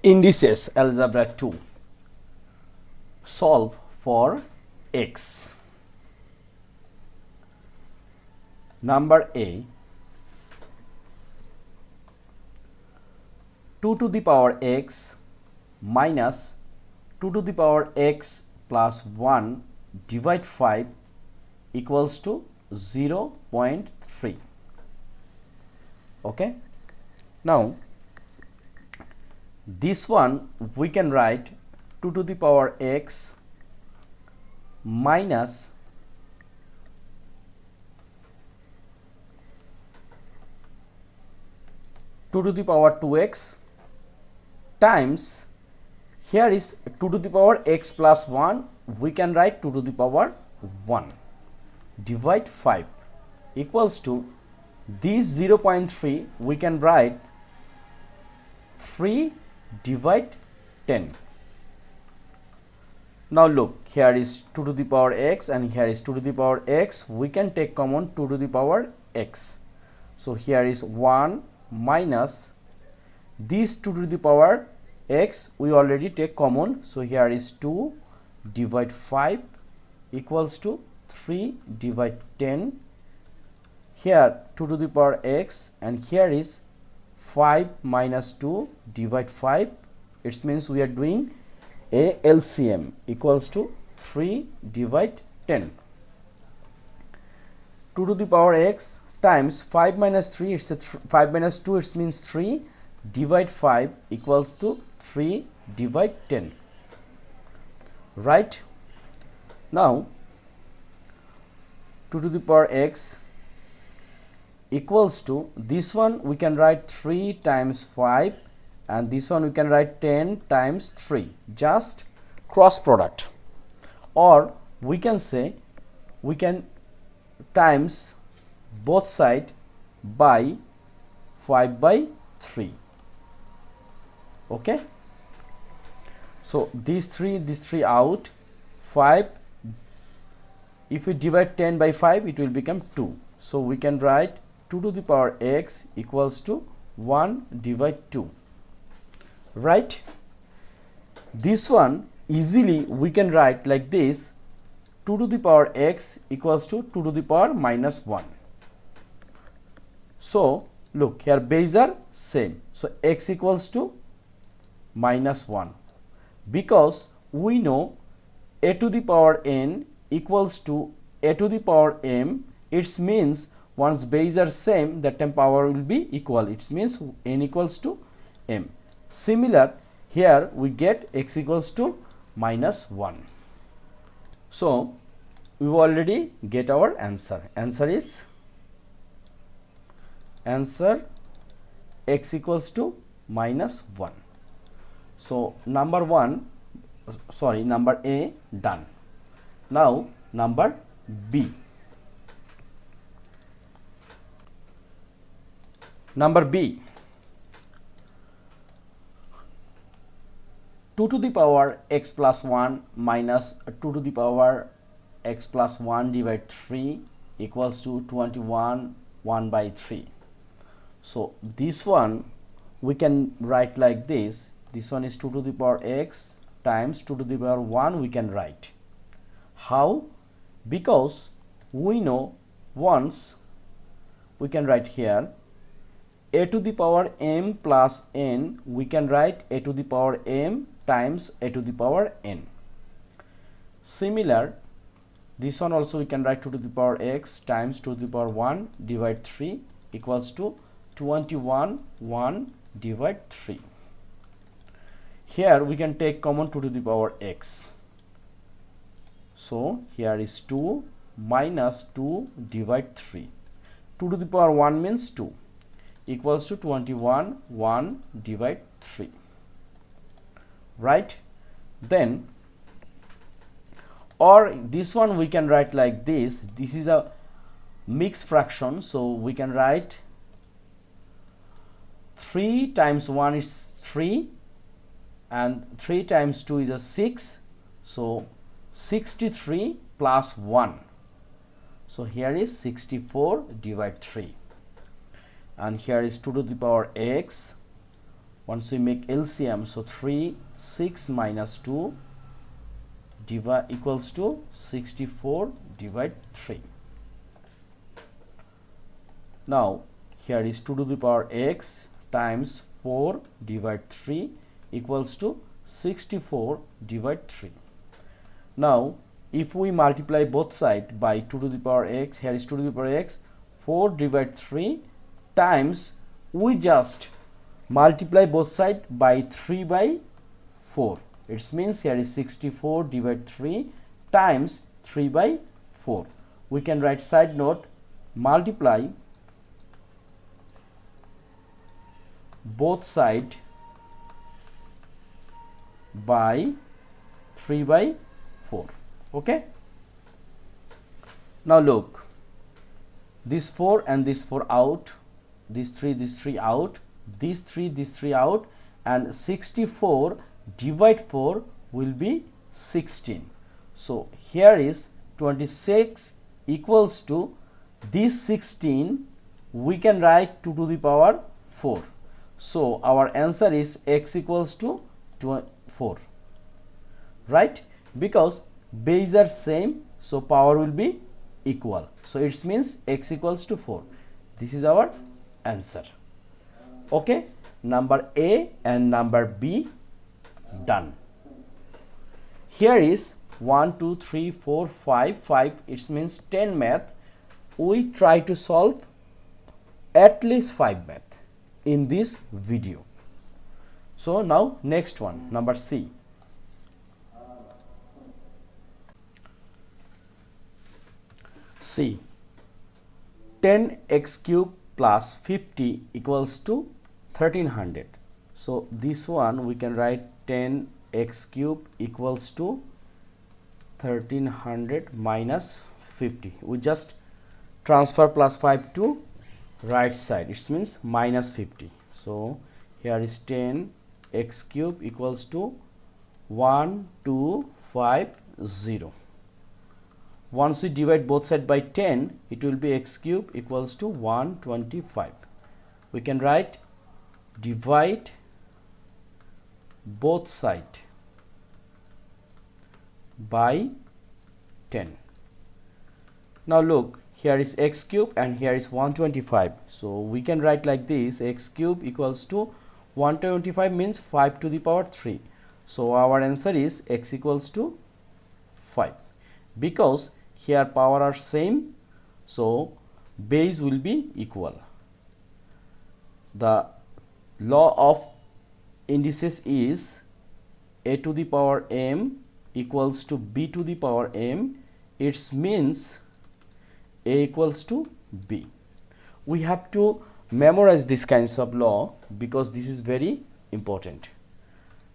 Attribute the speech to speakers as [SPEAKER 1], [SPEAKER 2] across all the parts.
[SPEAKER 1] Indices algebra 2. Solve for x. Number A, 2 to the power x minus 2 to the power x plus 1 divide 5 equals to 0.3. Okay. Now this one we can write 2 to the power x minus 2 to the power 2x times, here is 2 to the power x plus 1, we can write 2 to the power 1 divide 5 equals to this 0.3 we can write 3 divide 10. Now look, here is 2 to the power x and here is 2 to the power x, we can take common 2 to the power x. So here is 1 minus this 2 to the power x we already take common, so here is 2 divide 5 equals to 3 divide 10. Here 2 to the power x and here is 5 minus 2 divide 5, it means we are doing a LCM equals to 3 divide 10. 2 to the power x times 5 minus 3, it's a 5 minus 2, it means 3 divide 5 equals to 3 divide 10. Right. Now 2 to the power x equals to this one we can write 3 times 5 and this one we can write 10 times 3, just cross product, or we can say we can times both side by 5 by 3. Okay, so these three out, 5, if we divide 10 by 5 it will become 2, so we can write 2 to the power x equals to 1 divide 2. Right. This one easily we can write like this, 2 to the power x equals to 2 to the power minus 1. So look, here base are same, so x equals to minus 1, because we know a to the power n equals to a to the power m, it means once base are same that time power will be equal, it means n equals to m. Similar here we get x equals to minus 1. So we already get our answer. Answer is x equals to minus 1. So number A done. Now number B. Number B, 2 to the power x plus 1 minus 2 to the power x plus 1 divide 3 equals to 21 1 by 3. So this one we can write like this, this one is 2 to the power x times 2 to the power 1 we can write. How? Because we know once we can write here a to the power m plus n, we can write a to the power m times a to the power n. Similar, this one also we can write 2 to the power x times 2 to the power 1 divide 3 equals to 21 1 divide 3. Here we can take common 2 to the power x. So here is 2 minus 2 divide 3. 2 to the power 1 means 2 equals to 21 1 divide 3. Right. Then, or this one we can write like this, this is a mixed fraction, so we can write 3 times 1 is 3 and 3 times 2 is a 6, so 63 plus 1, so here is 64 divide 3. And here is 2 to the power x Once we make LCM, so 3, 6 minus 2 equals to 64 divide 3. Now here is 2 to the power x times 4 divide 3 equals to 64 divide 3. Now if we multiply both sides by 2 to the power x, here is 2 to the power x, 4 divide 3 times, we just multiply both sides by 3 by 4. It means here is 64 divide 3 times 3 by 4. We can write side note, multiply both sides by 3 by 4. Okay. Now look, this 4 and this 4 out, this 3 out, this 3 out, and 64 divide 4 will be 16. So here is 26 equals to this 16, we can write 2 to the power 4. So our answer is x equals to 4, right? Because base are same, so power will be equal. So it means x equals to 4. This is our answer. Okay, number A and number B done. Here is 1, 2, 3, 4, 5. It means 10 math. We try to solve at least 5 math in this video. So now next one, number C. C, 10x cube plus 50 equals to 1300. So this one we can write 10x cube equals to 1300 minus 50. We just transfer plus 5 to right side. It means minus 50. So here is 10x cube equals to 1250. Once we divide both sides by 10, it will be x cube equals to 125. We can write divide both sides by 10. Now look, here is x cube and here is 125. So we can write like this, x cube equals to 125 means 5 to the power 3. So our answer is x equals to 5. Because here power are same, so base will be equal. The law of indices is a to the power m equals to b to the power m. It means a equals to b. We have to memorize this kinds of law because this is very important.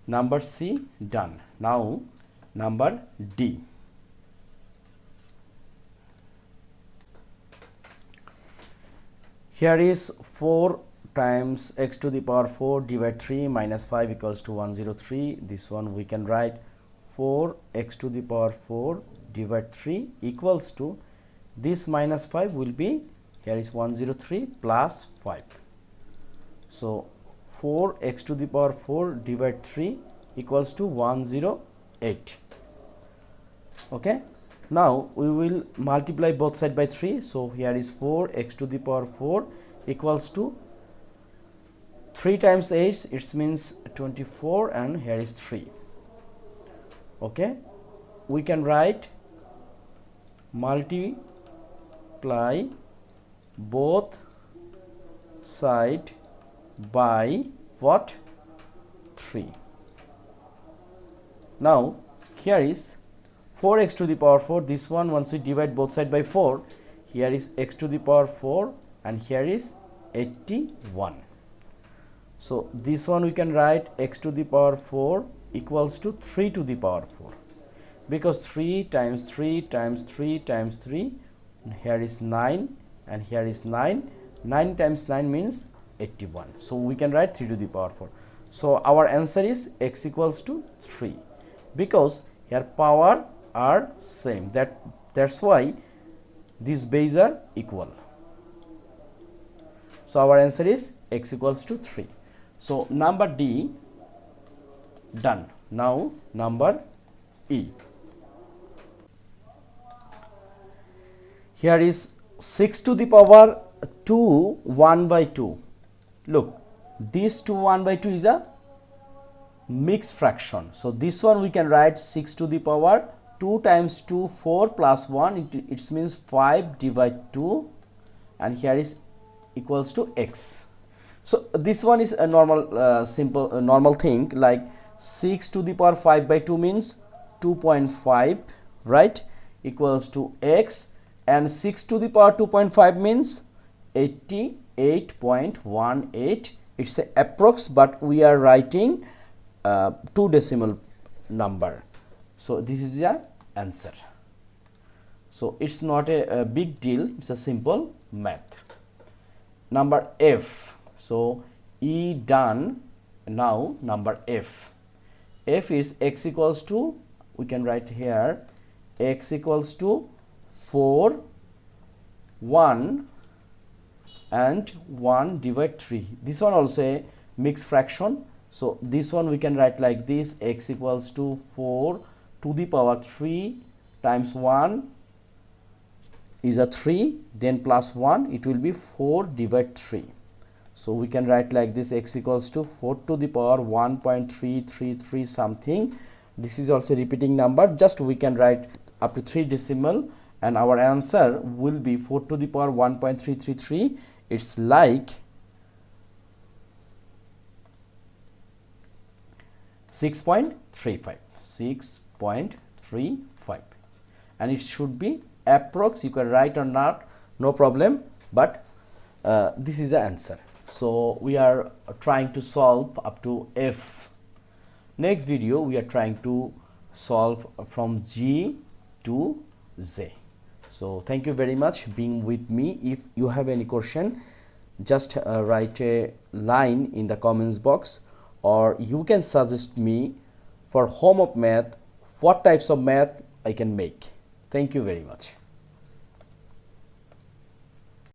[SPEAKER 1] Number C done. Now number D. Here is 4 times x to the power 4 divide 3 minus 5 equals to 103. This one we can write 4x to the power 4 divide 3 equals to, this minus 5 will be, here is 103 plus 5. So 4x to the power 4 divide 3 equals to 108. Okay. Now we will multiply both sides by 3. So here is 4x to the power 4 equals to 3 times 8, it means 24, and here is 3. Okay. We can write multiply both side by what? 3. Now here is 4x to the power 4. This one, once we divide both sides by 4, here is x to the power 4 and here is 81. So this one we can write x to the power 4 equals to 3 to the power 4, because 3 times 3 times 3 times 3, here is 9 and here is 9. 9 times 9 means 81. So we can write 3 to the power 4. So our answer is x equals to 3, because here power are same. That's why these bases are equal. So our answer is x equals to 3. So number D done. Now number E. Here is 6 to the power 2 1 by 2. Look, this 2 1 by 2 is a mixed fraction. So this one we can write 6 to the power 2 times 2 4 plus 1. It means 5 divide 2, and here is equals to x. So this one is a normal simple normal thing, like 6 to the power 5 by 2 means 2.5, right, equals to x, and 6 to the power 2.5 means 88.18. It's a approx, but we are writing 2 decimal number. So this is the answer. So it's not a big deal, it's a simple math. Number F. So E done. Now number F. F is x equals to, we can write here, x equals to 4 1 and 1 divide 3. This one also a mixed fraction. So this one we can write like this, x equals to 4 to the power 3 times 1 is a 3, then plus 1, it will be 4 divide 3. So we can write like this, x equals to 4 to the power 1.333 something. This is also repeating number, just we can write up to 3 decimal, and our answer will be 4 to the power 1.333. It's like 6.35, 6.35, and it should be approx. You can write or not, no problem, but this is the answer. So we are trying to solve up to F. Next video we are trying to solve from G to Z. So thank you very much being with me. If you have any question, just write a line in the comments box, or you can suggest me for home of math what types of math I can make. Thank you very much.